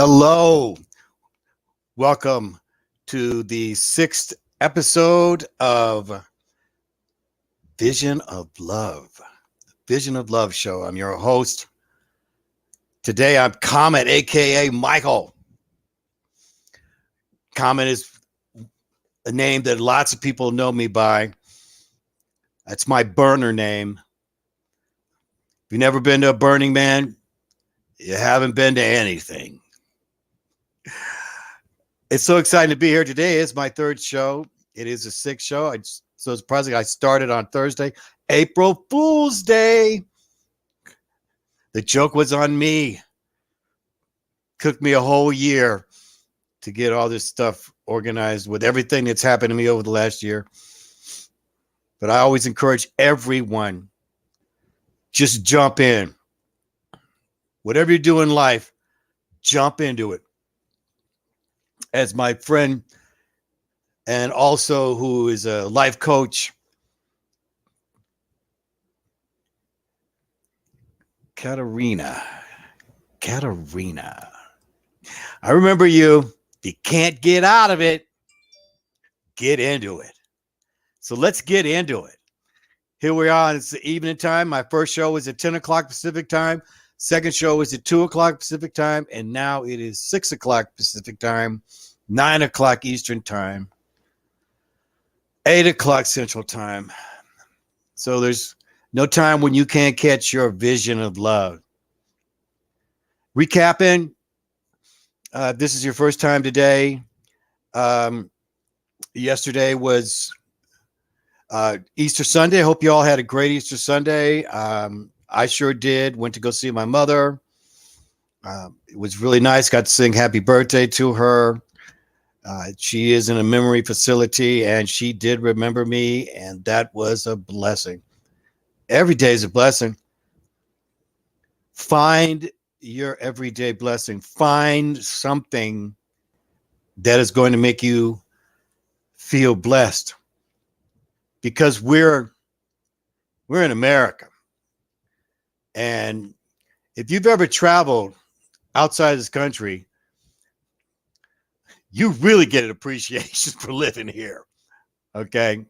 Hello. Welcome to the sixth episode of Vision of Love. Vision of Love show. I'm your host. Today I'm Comet, aka Michael. Comet is a name that lots of people know me by. That's my burner name. If you've never been to a Burning Man, you haven't been to anything. It's so exciting to be here today. It's my third show. It is the sixth show. So surprising, I started on Thursday, April Fool's Day. The joke was on me. Took me a whole year to get all this stuff organized with everything that's happened to me over the last year. But I always encourage everyone, just jump in. Whatever you do in life, jump into it. As my friend and also who is a life coach, Katarina. I remember you. If you can't get out of it, get into it. So let's get into it. Here we are. It's the evening time. My first show was at 10 o'clock Pacific time. Second show was at 2 o'clock Pacific time. And now it is 6 o'clock Pacific time, 9 o'clock Eastern time, 8 o'clock Central time. So there's no time when you can't catch your vision of love. Recapping, this is your first time today. Yesterday was Easter Sunday. I hope you all had a great Easter Sunday. I sure did. Went to go see my mother. It was really nice. Got to sing happy birthday to her. She is in a memory facility, and she did remember me, and that was a blessing. Every day is a blessing. Find your everyday blessing. Find something that is going to make you feel blessed, because we're in America. And if you've ever traveled outside this country, you really get an appreciation for living here. Okay.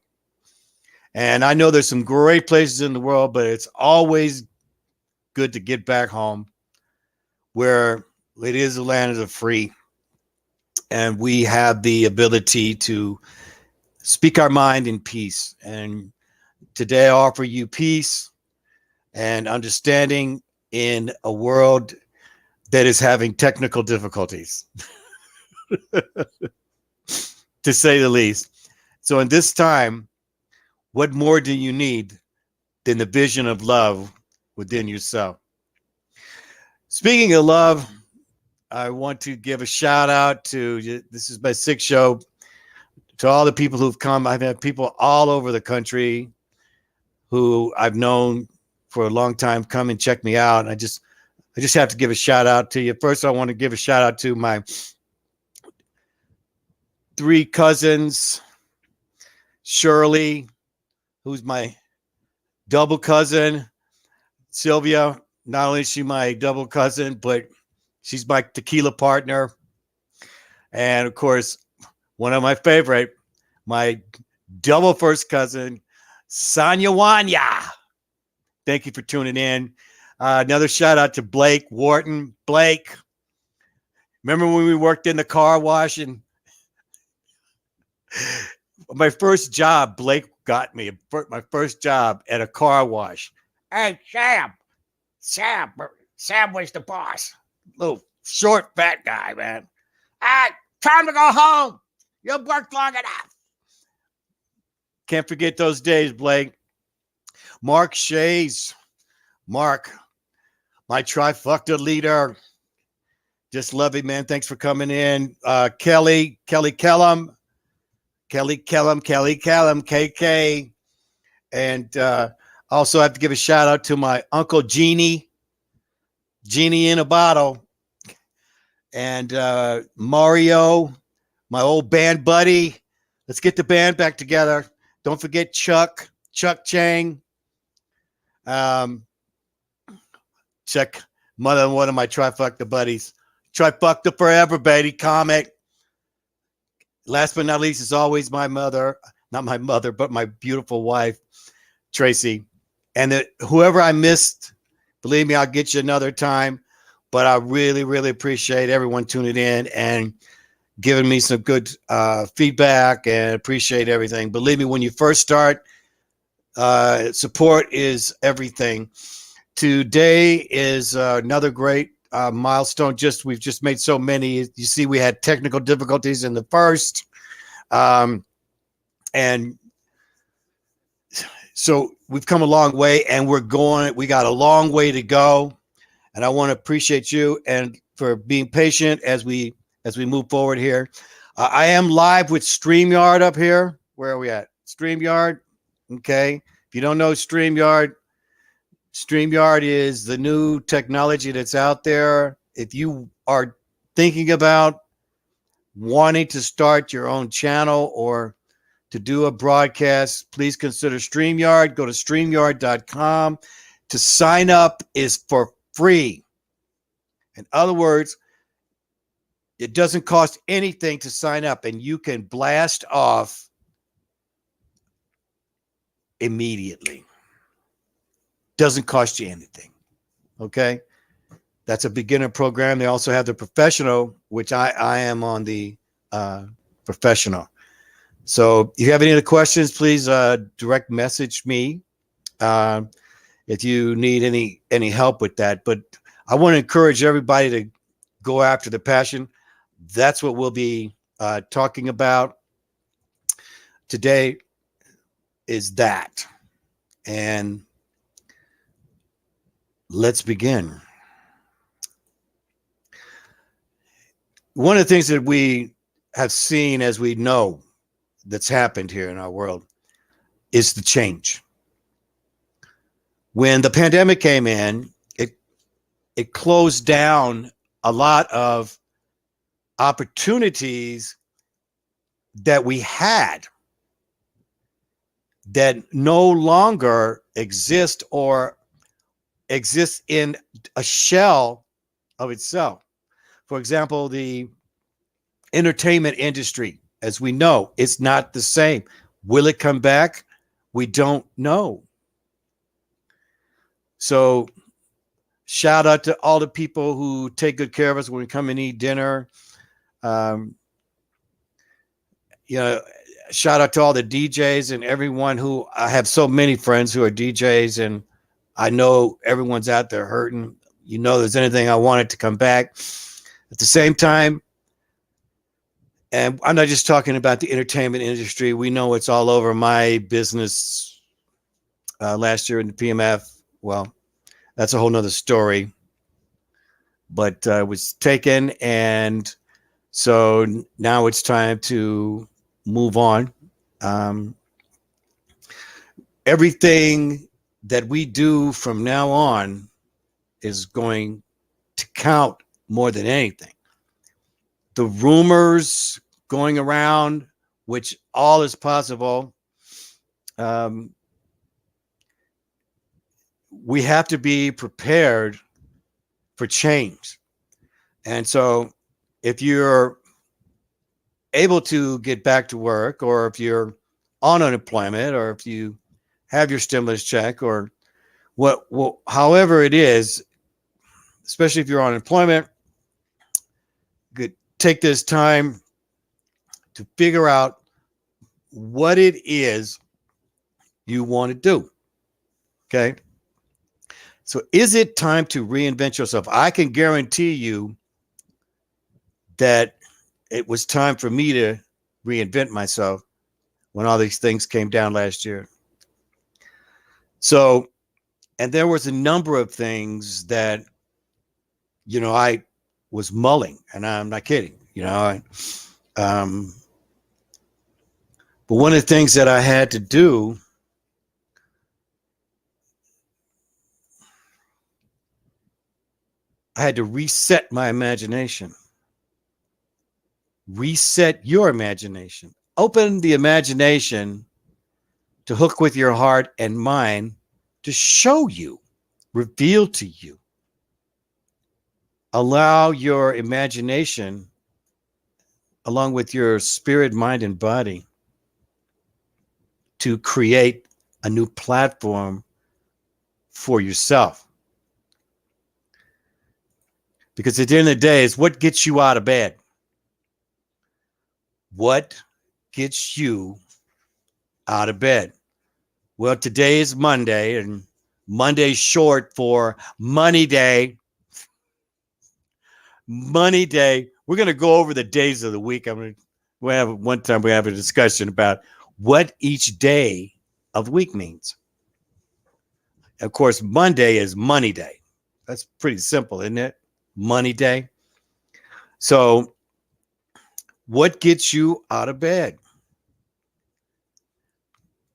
And I know there's some great places in the world, but it's always good to get back home where it is the land of the free. And we have the ability to speak our mind in peace. And today I offer you peace and understanding in a world that is having technical difficulties, to say the least. So in this time, what more do you need than the vision of love within yourself? Speaking of love, I want to give a shout out to, this is my sixth show, to all the people who've come. I've had people all over the country who I've known for a long time come and check me out. And I just have to give a shout out to you. First, I want to give a shout out to my three cousins. Shirley, who's my double cousin. Sylvia, not only is she my double cousin, but she's my tequila partner. And of course, one of my favorite, my double first cousin, Sonia Wanya. Thank you for tuning in. Another shout out to Blake Wharton. Blake, remember when we worked in the car wash? And my first job, Blake got me my first job at a car wash. Hey, Sam was the boss. Little short, fat guy, man. Time to go home. You've worked long enough. Can't forget those days, Blake. Mark Shays. Mark, my trifecta leader. Just love it, man. Thanks for coming in. Kelly Kellum, KK. And also I have to give a shout out to my Uncle Genie in a bottle. And Mario, my old band buddy. Let's get the band back together. Don't forget Chuck Chang. Chuck, one of my trifecta buddies. Trifecta forever, baby. Comic. Last but not least is always my mother. Not my mother, but my beautiful wife, Tracy. And whoever I missed, believe me, I'll get you another time. But I really, really appreciate everyone tuning in and giving me some good feedback, and appreciate everything. Believe me, when you first start, support is everything. Today is another great milestone. We've just made so many. You see, we had technical difficulties in the first, and so we've come a long way, and we got a long way to go. And I want to appreciate you and for being patient as we move forward here. I am live with StreamYard up here. Where are we at? StreamYard. Okay. If you don't know StreamYard is the new technology that's out there. If you are thinking about wanting to start your own channel or to do a broadcast, please consider StreamYard. Go to StreamYard.com. To sign up is for free. In other words, it doesn't cost anything to sign up, and you can blast off immediately. Doesn't cost you anything. Okay? That's a beginner program. They also have the professional, which I am on the professional. So if you have any other questions, please direct message me if you need any help with that. But I want to encourage everybody to go after the passion. That's what we'll be talking about today, is that. And let's begin. One of the things that we have seen, as we know, that's happened here in our world is the change. When the pandemic came in, it closed down a lot of opportunities that we had that no longer exist or exist in a shell of itself. For example, the entertainment industry, as we know, it's not the same. Will it come back? We don't know. So shout out to all the people who take good care of us when we come and eat dinner. Shout out to all the DJs and everyone who, I have so many friends who are DJs, and I know everyone's out there hurting. There's anything I wanted to come back. At the same time, and I'm not just talking about the entertainment industry. We know it's all over. My business last year in the PMF, well, that's a whole nother story. But it was taken, and so now it's time to move on. Everything that we do from now on is going to count more than anything. The rumors going around, which all is possible, we have to be prepared for change. And so if you're able to get back to work, or if you're on unemployment, or if you have your stimulus check, or however it is, especially if you're on unemployment, take this time to figure out what it is you want to do. Okay. So is it time to reinvent yourself? I can guarantee you that it was time for me to reinvent myself when all these things came down last year. So, and there was a number of things that, I was mulling, and I'm not kidding, but one of the things that I had to do, I had to reset my imagination. Reset your imagination. Open the imagination to hook with your heart and mind, to show you, reveal to you Allow your imagination, along with your spirit, mind, and body, to create a new platform for yourself. Because at the end of the day, it's what gets you out of bed. What gets you out of bed? Well, today is Monday, and Monday's short for Money Day. Money Day. We're going to go over the days of the week. We have a discussion about what each day of the week means. Of course, Monday is Money Day. That's pretty simple, isn't it? Money Day. So, what gets you out of bed?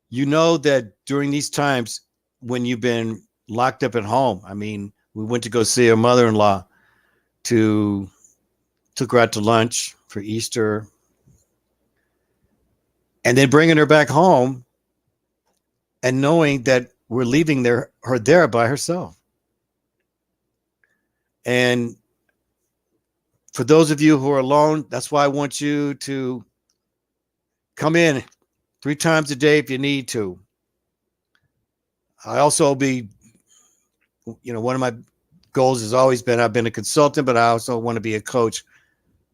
You know that during these times when you've been locked up at home, I mean, we went to go see her mother-in-law, took her out to lunch for Easter, and then bringing her back home and knowing that we're leaving her there by herself. And for those of you who are alone, that's why I want you to come in 3 times a day if you need to. I also one of my goals has always been, I've been a consultant, but I also want to be a coach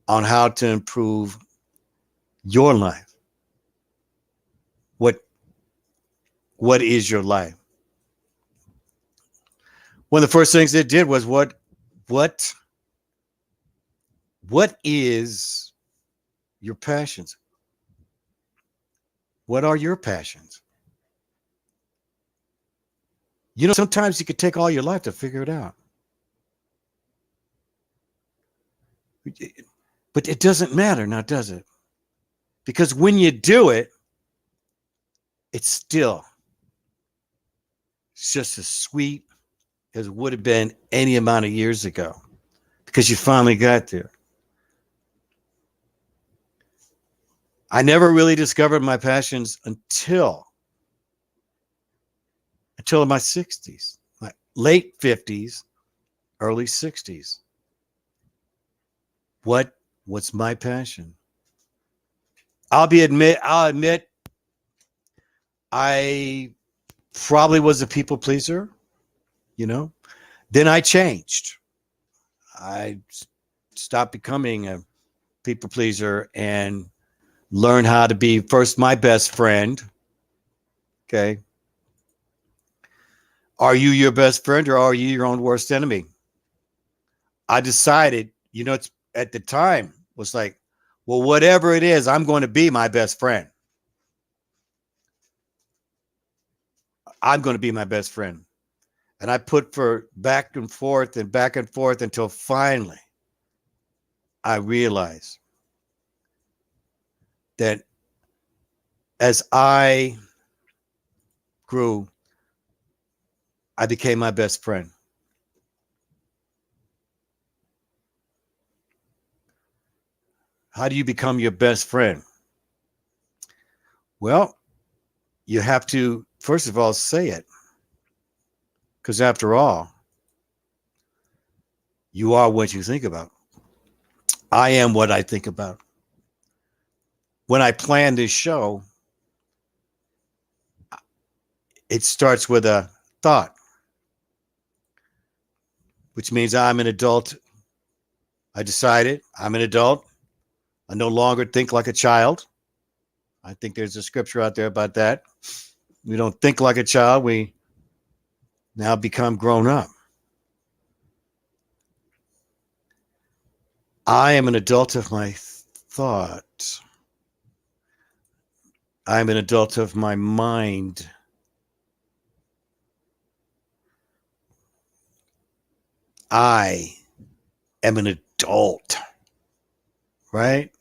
on how to improve your life. What is your life? One of the first things it did was what is your passions? What are your passions? You know, sometimes you could take all your life to figure it out. But it doesn't matter now, does it? Because when you do it, it's just as sweet as it would have been any amount of years ago, because you finally got there. I never really discovered my passions until my 60s, my late 50s, early 60s. What was my passion? I'll admit I probably was a people pleaser, you know. Then I changed. I stopped becoming a people pleaser and learned how to be first my best friend. Okay. Are you your best friend or are you your own worst enemy? I decided, it's at the time was like, well, whatever it is, I'm going to be my best friend. I'm going to be my best friend. And I put for back and forth until finally I realized that as I grew, I became my best friend. How do you become your best friend? Well, you have to, first of all, say it. Because after all, you are what you think about. I am what I think about. When I plan this show, it starts with a thought, which means I'm an adult. I decided I'm an adult. I no longer think like a child. I think there's a scripture out there about that. We don't think like a child. We now become grown up. I am an adult of my thought. I'm an adult of my mind. I am an adult, right?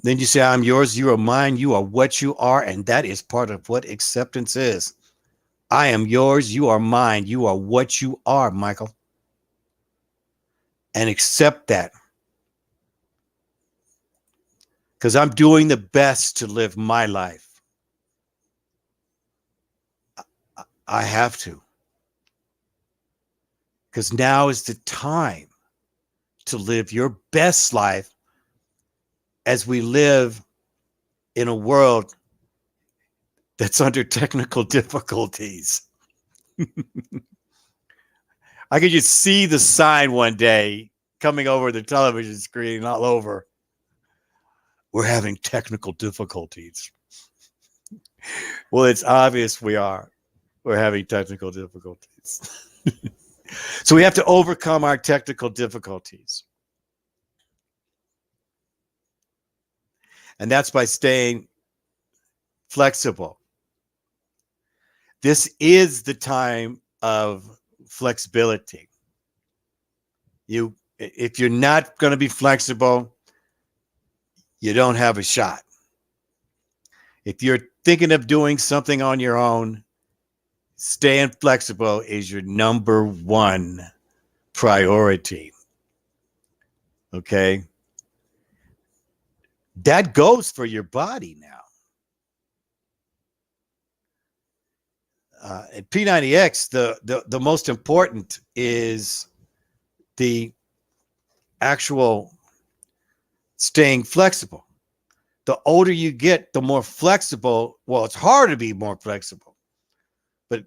Then you say, I'm yours, you are mine, you are what you are, and that is part of what acceptance is. I am yours, you are mine, you are what you are, Michael. And accept that. Because I'm doing the best to live my life. I have to. because now is the time to live your best life as we live in a world that's under technical difficulties. I could just see the sign one day coming over the television screen all over. We're having technical difficulties. Well, it's obvious we are. We're having technical difficulties. So we have to overcome our technical difficulties. And that's by staying flexible. This is the time of flexibility. If you're not going to be flexible, you don't have a shot. If you're thinking of doing something on your own, staying flexible is your number one priority. Okay? That goes for your body now. At P90X, the most important is the actual staying flexible. The older you get, the more flexible. Well, it's hard to be more flexible, but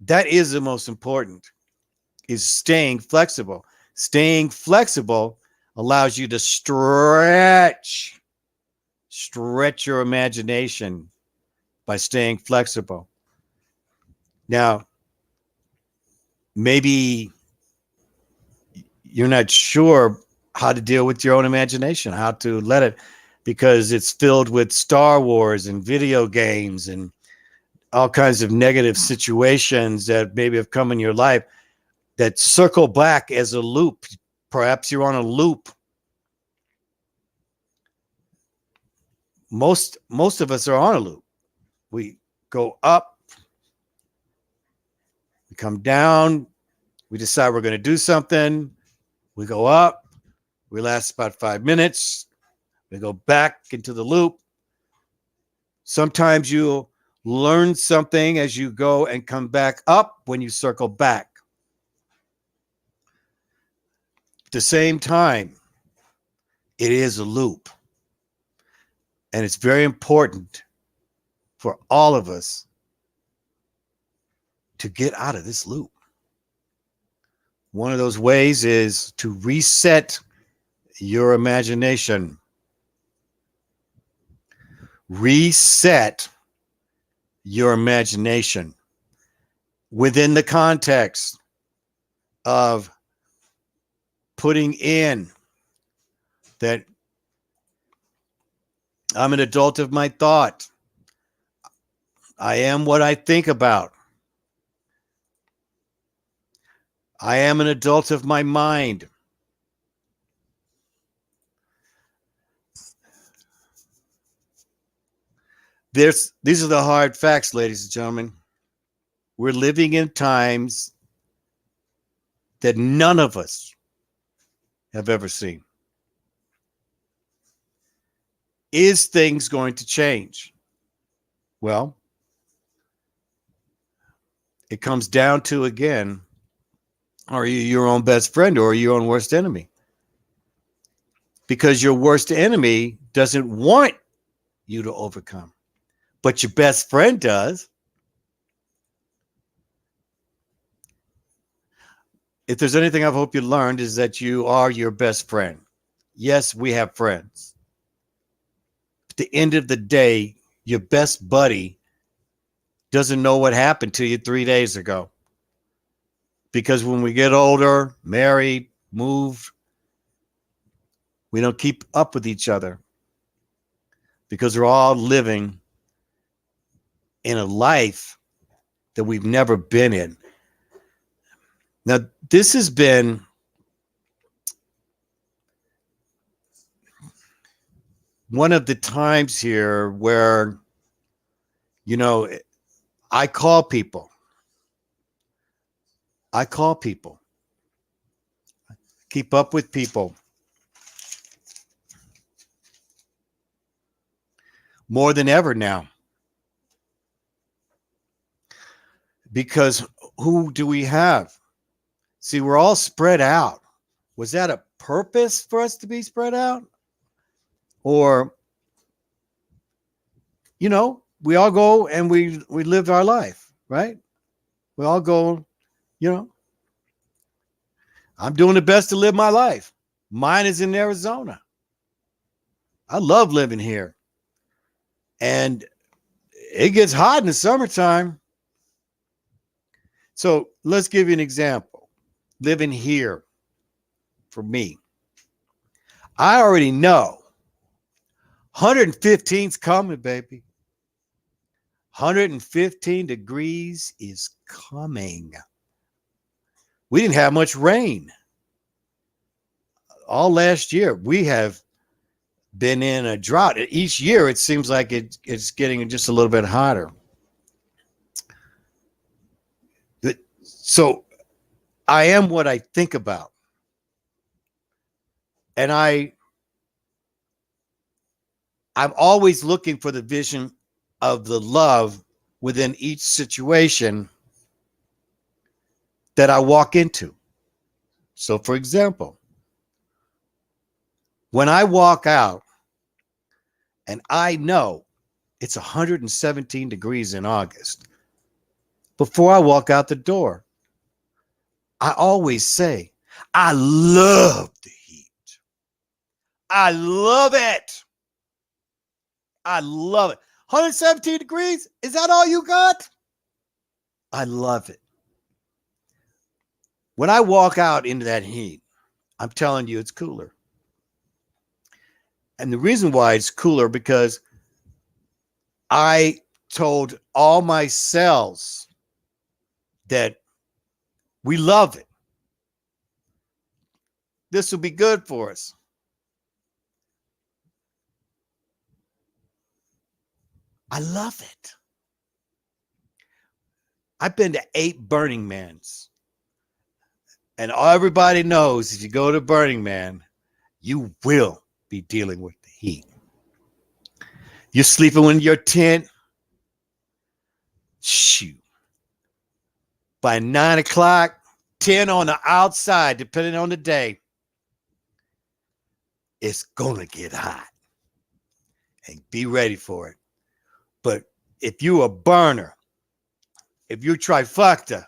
that is the most important, is staying flexible. Staying flexible allows you to stretch your imagination by staying flexible. Now, maybe you're not sure how to deal with your own imagination, how to let it, because it's filled with Star Wars and video games and all kinds of negative situations that maybe have come in your life that circle back as a loop. Perhaps you're on a loop. Most of us are on a loop. We go up, we come down, we decide we're going to do something, we go up, we last about 5 minutes, we go back into the loop. Sometimes you'll learn something as you go and come back up when you circle back. At the same time, it is a loop. And it's very important for all of us to get out of this loop. One of those ways is to reset your imagination. Reset your imagination within the context of putting in that I'm an adult of my thought. I am what I think about. I am an adult of my mind. These are the hard facts, ladies and gentlemen. We're living in times that none of us have ever seen. Is things going to change? Well, it comes down to, again, are you your own best friend or are you your own worst enemy? Because your worst enemy doesn't want you to overcome, but your best friend does. If there's anything I hope you learned, is that you are your best friend. Yes, we have friends. At the end of the day, your best buddy doesn't know what happened to you 3 days ago. Because when we get older, married, moved, we don't keep up with each other. Because we're all living in a life that we've never been in. Now, this has been one of the times here where, I call people. Keep up with people. More than ever now. Because who do we have? See, we're all spread out. Was that a purpose for us to be spread out? Or, we all go and we live our life, right? We all go, I'm doing the best to live my life. Mine is in Arizona. I love living here. And it gets hot in the summertime. So let's give you an example. Living here for me. I already know 115's coming, baby. 115 degrees is coming. We didn't have much rain. All last year, we have been in a drought. Each year, it seems like it's getting just a little bit hotter. So I am what I think about. And I'm always looking for the vision of the love within each situation that I walk into. So, for example, when I walk out and I know it's 117 degrees in August, before I walk out the door, I always say, I love the heat. I love it. I love it. 117 degrees? Is that all you got? I love it. When I walk out into that heat, I'm telling you it's cooler. And the reason why it's cooler because I told all my cells that we love it. This will be good for us. I love it. I've been to 8 Burning Mans. And everybody knows if you go to Burning Man, you will be dealing with the heat. You're sleeping in your tent. Shoot. By 9 o'clock, 10 on the outside, depending on the day, it's going to get hot. And be ready for it. But if you're a burner, if you're trifecta,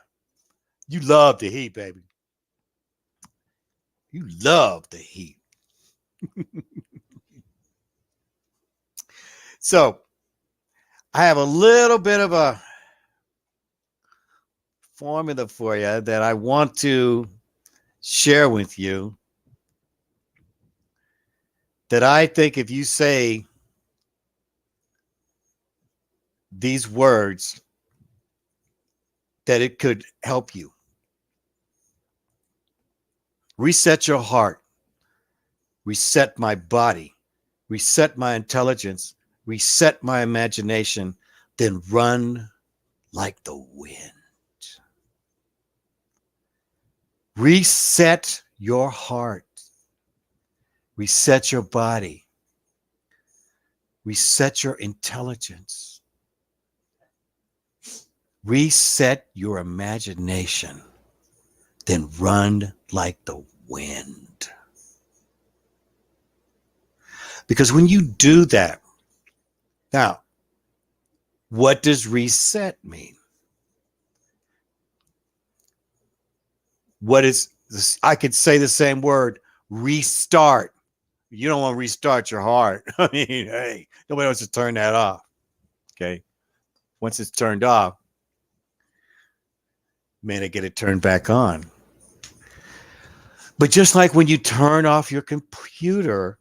you love the heat, baby. You love the heat. So I have a little bit of a formula for you that I want to share with you that I think if you say these words, that it could help you. Reset your heart. Reset my body. Reset my intelligence. Reset my imagination. Then run like the wind. Reset your heart. Reset your body. Reset your intelligence. Reset your imagination. Then run like the wind. Because when you do that, now, what does reset mean? What is this? I could say the same word, restart. You don't want to restart your heart. I mean, hey, nobody wants to turn that off. Okay. Once it's turned off, man, I get it turned back on. But just like when you turn off your computer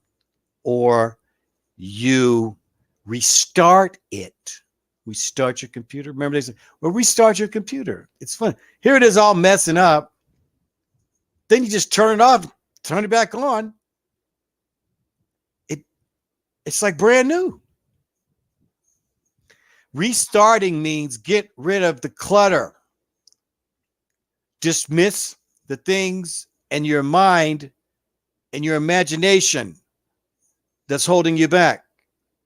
or you restart it, restart your computer. Remember they said, well, restart your computer. It's fun. Here it is all messing up. Then you just turn it off, turn it back on. It's like brand new. Restarting means get rid of the clutter. Dismiss the things in your mind and your imagination that's holding you back,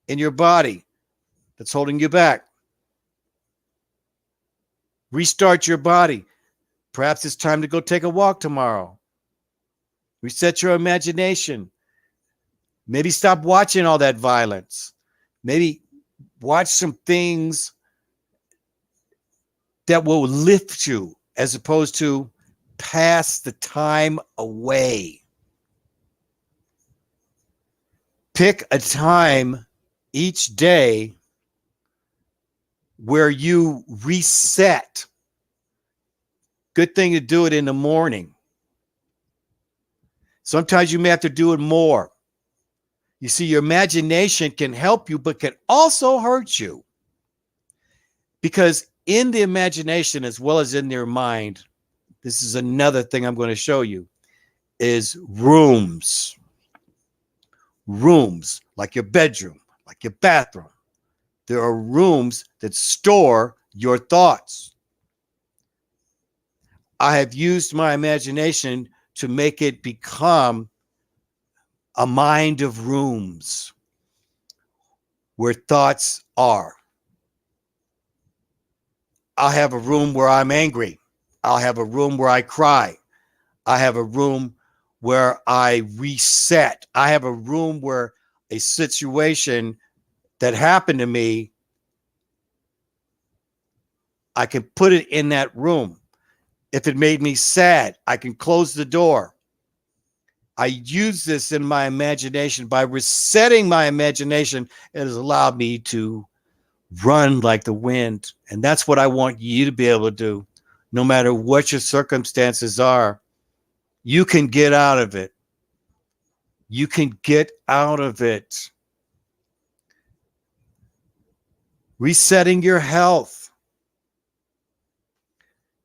in your body that's holding you back. Restart your body. Perhaps it's time to go take a walk tomorrow. Reset your imagination. Maybe stop watching all that violence. Maybe watch some things that will lift you as opposed to pass the time away. Pick a time each day where you reset. Good thing to do it in the morning. Sometimes you may have to do it more. You see, your imagination can help you, but can also hurt you. Because in the imagination, as well as in your mind, this is another thing I'm going to show you, is rooms. Rooms, like your bedroom, like your bathroom. There are rooms that store your thoughts. I have used my imagination to make it become a mind of rooms where thoughts are. I'll have a room where I'm angry. I'll have a room where I cry. I have a room where I reset. I have a room where a situation that happened to me, I can put it in that room. If it made me sad, I can close the door. I use this in my imagination. By resetting my imagination, it has allowed me to run like the wind. And that's what I want you to be able to do. No matter what your circumstances are, you can get out of it. You can get out of it. Resetting your health.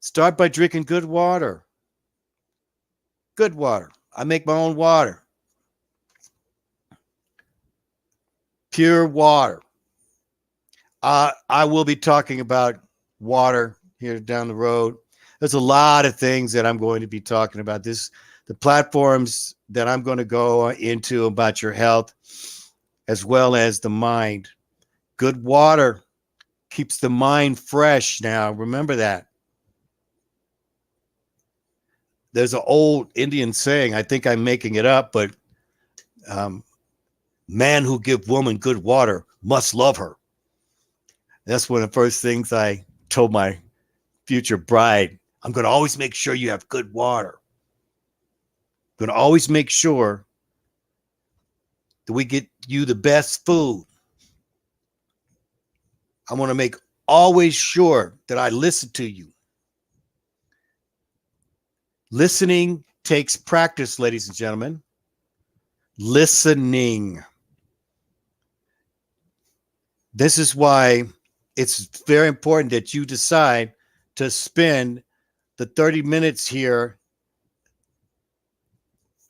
Start by drinking good water. Good water. I make my own water. Pure water. I will be talking about water here down the road. There's a lot of things that I'm going to be talking about. The platforms that I'm going to go into about your health, as well as the mind. Good water keeps the mind fresh. Now, remember that. There's an old Indian saying, I think I'm making it up, but man who give woman good water must love her. That's one of the first things I told my future bride. I'm going to always make sure you have good water. I'm going to always make sure that we get you the best food. I want to make always sure that I listen to you. Listening takes practice, ladies and gentlemen. Listening. This is why it's very important that you decide to spend the 30 minutes here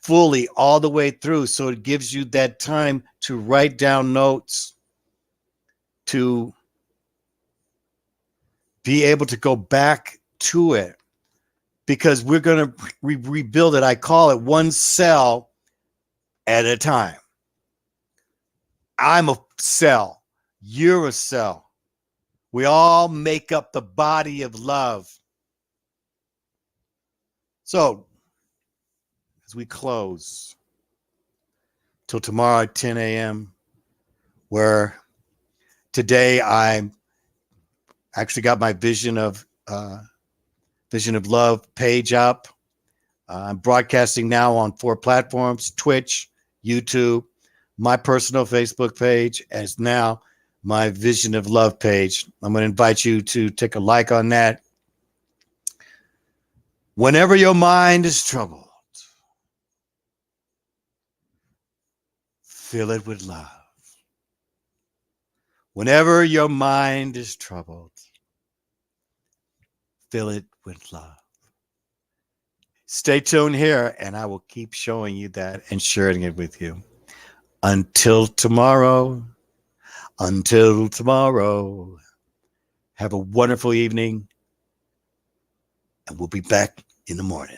fully all the way through, so it gives you that time to write down notes, to be able to go back to it, because we're going to rebuild it. I call it one cell at a time. I'm a cell. You're a cell. We all make up the body of love. So, as we close, till tomorrow at 10 a.m., where today I actually got my Vision of Love page up. I'm broadcasting now on 4 platforms: Twitch, YouTube, my personal Facebook page, as now my Vision of Love page. I'm going to invite you to take a like on that. Whenever your mind is troubled, fill it with love. Whenever your mind is troubled, fill it with love. Stay tuned here, and I will keep showing you that and sharing it with you. Until tomorrow, have a wonderful evening, and we'll be back in the morning.